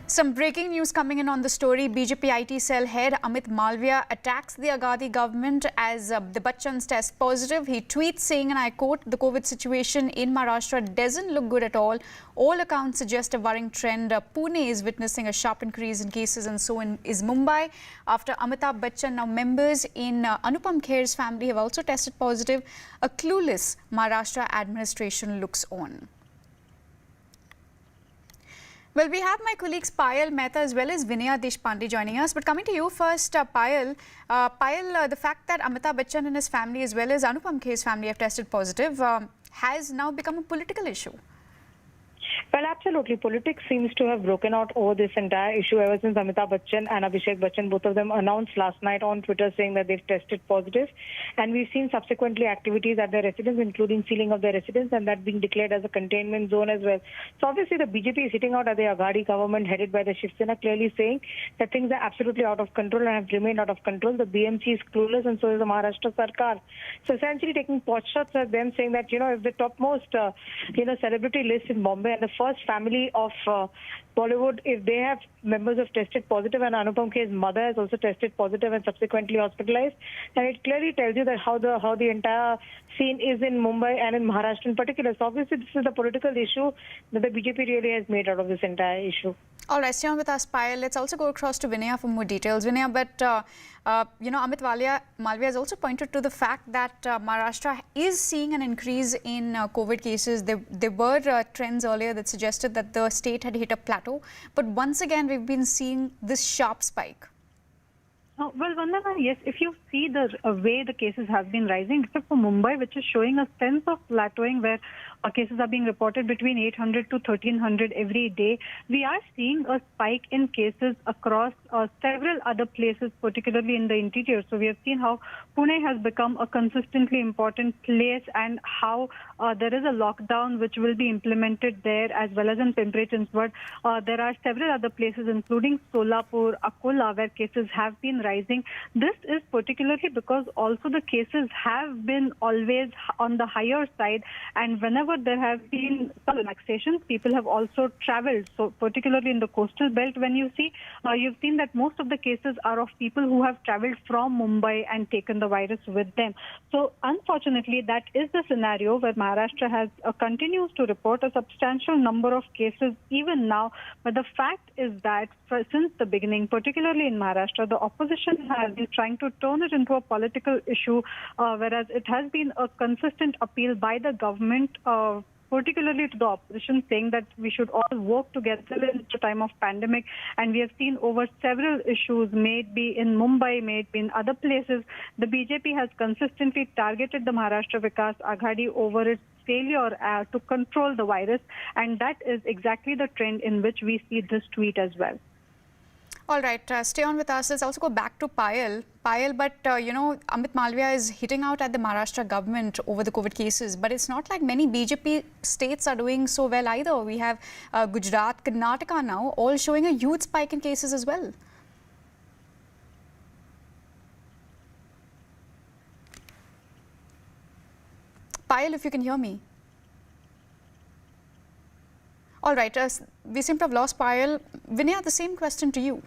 Some breaking news coming in on the story. BJP IT cell head Amit Malviya attacks the Aghadi government as the Bachchans test positive. He tweets saying, and I quote, "The COVID situation in Maharashtra doesn't look good at all. All accounts suggest a worrying trend. Pune is witnessing a sharp increase in cases, and so is Mumbai. After Amitabh Bachchan, now members in Anupam Kher's family have also tested positive. A clueless Maharashtra administration looks on." Well, we have my colleagues Payal Mehta as well as Vinaya Deshpande joining us. But coming to you first, Payal, the fact that Amitabh Bachchan and his family as well as Anupam Kher's family have tested positive has now become a political issue. Well, absolutely. Politics seems to have broken out over this entire issue ever since Amitabh Bachchan and Abhishek Bachchan, both of them, announced last night on Twitter saying that they've tested positive. And we've seen subsequently activities at their residence, including sealing of their residence, and that being declared as a containment zone as well. So obviously the BJP is sitting out at the Aghadi government headed by the Shiv-Sina, clearly saying that things are absolutely out of control and have remained out of control. The BMC is clueless and so is the Maharashtra Sarkar. So essentially taking pot shots at them, saying that, if the topmost, celebrity list in Bombay and the first family of Bollywood, if they have members have tested positive, and Anupam Kher's mother has also tested positive and subsequently hospitalized, and it clearly tells you that how the entire scene is in Mumbai and in Maharashtra in particular. So obviously this is the political issue that the BJP really has made out of this entire issue. All right, stay on with us, Payal. Let's also go across to Vinaya for more details. Vinaya, but Amit Malviya has also pointed to the fact that Maharashtra is seeing an increase in COVID cases. There were trends earlier that suggested that the state had hit a plateau, but once again we've been seeing this sharp spike. Well, Vandana, yes, if you see the way the cases have been rising, except for Mumbai, which is showing a sense of plateauing where cases are being reported between 800 to 1300 every day, we are seeing a spike in cases across several other places, particularly in the interior. So we have seen how Pune has become a consistently important place and how there is a lockdown which will be implemented there as well as in Pimpri. But there are several other places, including Solapur, Akola, where cases have been rising. This is particularly because also the cases have been always on the higher side, and whenever there have been some relaxations, people have also traveled. So particularly in the coastal belt, when you see, you've seen that most of the cases are of people who have traveled from Mumbai and taken the virus with them. So unfortunately, that is the scenario where Maharashtra has continues to report a substantial number of cases even now. But the fact is that since the beginning, particularly in Maharashtra, the opposition has been trying to turn it into a political issue, whereas it has been a consistent appeal by the government, particularly to the opposition, saying that we should all work together in the time of pandemic. And we have seen over several issues, may it be in Mumbai, may it be in other places, the BJP has consistently targeted the Maharashtra Vikas Aghadi over its failure to control the virus. And that is exactly the trend in which we see this tweet as well. All right, stay on with us. Let's also go back to Payal. Payal, but Amit Malviya is hitting out at the Maharashtra government over the COVID cases, but it's not like many BJP states are doing so well either. We have Gujarat, Karnataka now, all showing a huge spike in cases as well. Payal, if you can hear me. All right, we seem to have lost Payal. Vinaya, the same question to you.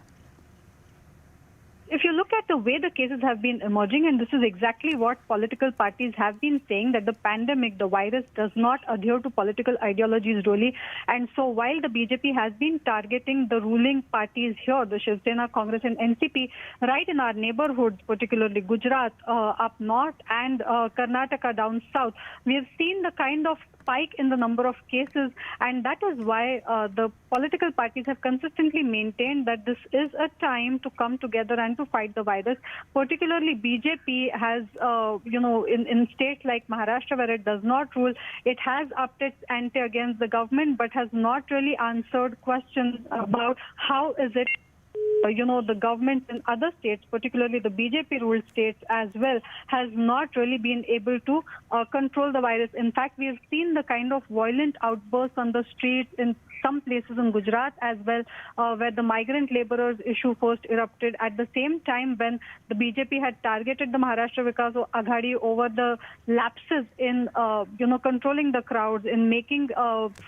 If you look at the way the cases have been emerging, and this is exactly what political parties have been saying, that the pandemic, the virus, does not adhere to political ideologies really. And so while the BJP has been targeting the ruling parties here, the Shiv-Sina, Congress and NCP, right in our neighborhoods, particularly Gujarat up north and Karnataka down south, we have seen the kind of spike in the number of cases, and that is why the political parties have consistently maintained that this is a time to come together and to fight the virus. Particularly BJP has, in states like Maharashtra where it does not rule, it has upped its ante against the government, but has not really answered questions about how is it the government in other states, particularly the BJP-ruled states as well, has not really been able to control the virus. In fact, we have seen the kind of violent outbursts on the streets in some places in Gujarat as well, where the migrant laborers issue first erupted at the same time when the BJP had targeted the Maharashtra Vikas Aghadi over the lapses in, controlling the crowds, in making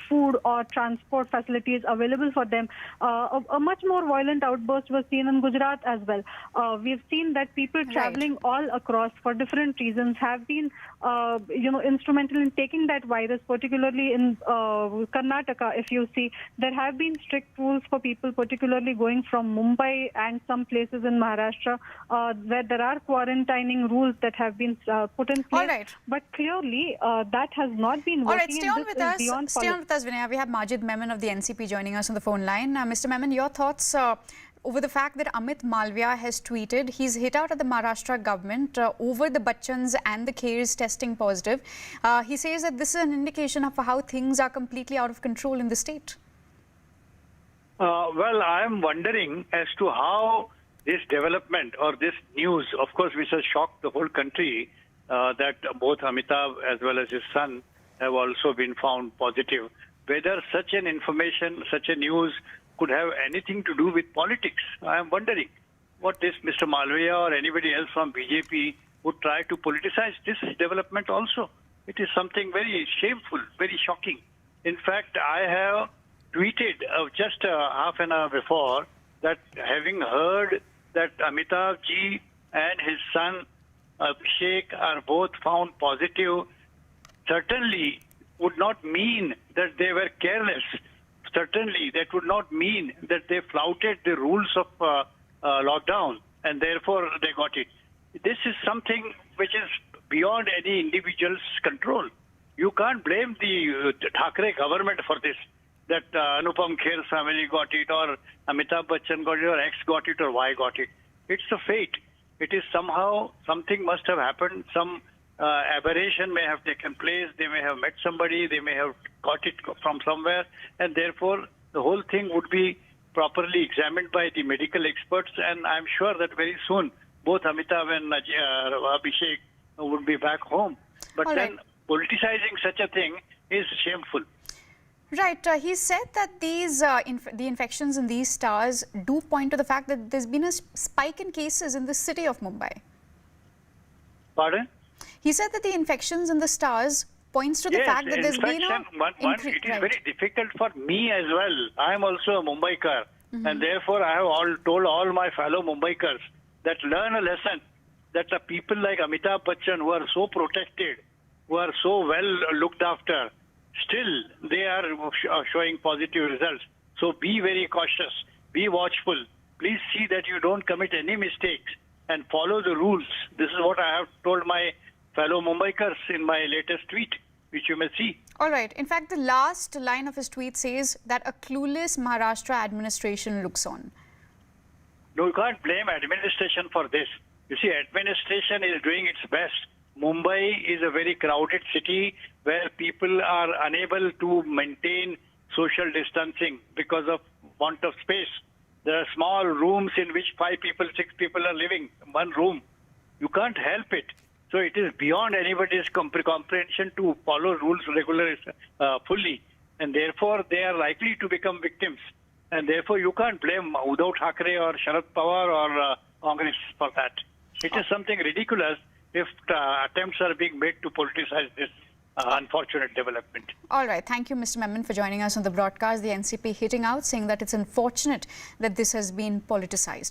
food or transport facilities available for them. A much more violent outburst was seen in Gujarat as well. We've seen that people traveling all across for different reasons have been, instrumental in taking that virus, particularly in Karnataka, if you see. There have been strict rules for people, particularly going from Mumbai and some places in Maharashtra, where there are quarantining rules that have been put in place. All right. But clearly, that has not been working. All right, stay on with us. Stay on with us, Vinaya. We have Majid Memon of the NCP joining us on the phone line. Mr. Memon, your thoughts over the fact that Amit Malviya has tweeted he's hit out at the Maharashtra government over the Bachchans and the Khers testing positive. He says that this is an indication of how things are completely out of control in the state. Well, I am wondering as to how this development or this news, of course, which has shocked the whole country, that both Amitabh as well as his son have also been found positive, whether such an information, such a news could have anything to do with politics. I am wondering what this Mr. Malviya or anybody else from BJP would try to politicize this development also. It is something very shameful, very shocking. In fact, I have tweeted just half an hour before that having heard that Amitabh ji and his son Abhishek are both found positive, certainly would not mean that they were careless. Certainly, that would not mean that they flouted the rules of lockdown and therefore they got it. This is something which is beyond any individual's control. You can't blame the Thackeray government for this, that Anupam Kher's family got it, or Amitabh Bachchan got it, or X got it, or Y got it. It's a fate. It is somehow, something must have happened, some aberration may have taken place, they may have met somebody, they may have got it from somewhere, and therefore the whole thing would be properly examined by the medical experts, and I'm sure that very soon both Amitabh and Abhishek would be back home. But then politicizing such a thing is shameful. Right. He said that these the infections in these stars do point to the fact that there's been a spike in cases in the city of Mumbai. Pardon? He said that the infections in the stars points to the fact that there's been a it is very difficult for me as well. I am also a Mumbaikar, and therefore I have told all my fellow Mumbaikars that learn a lesson, that the people like Amitabh Bachchan, who are so protected, who are so well looked after, still they are showing positive results. So be very cautious, be watchful. Please see that you don't commit any mistakes and follow the rules. This is what I have told my fellow Mumbaikars in my latest tweet, which you may see. All right. In fact, the last line of his tweet says that a clueless Maharashtra administration looks on. No, you can't blame administration for this. You see, administration is doing its best. Mumbai is a very crowded city where people are unable to maintain social distancing because of want of space. There are small rooms in which 5 people, 6 people are living in one room. You can't help it. So it is beyond anybody's comprehension to follow rules regularly, fully. And therefore, they are likely to become victims. And therefore, you can't blame Uddhav Thackeray or Sharad Pawar or Congress for that. It is something ridiculous if attempts are being made to politicize this unfortunate development. All right. Thank you, Mr. Memon, for joining us on the broadcast. The NCP hitting out, saying that it's unfortunate that this has been politicized.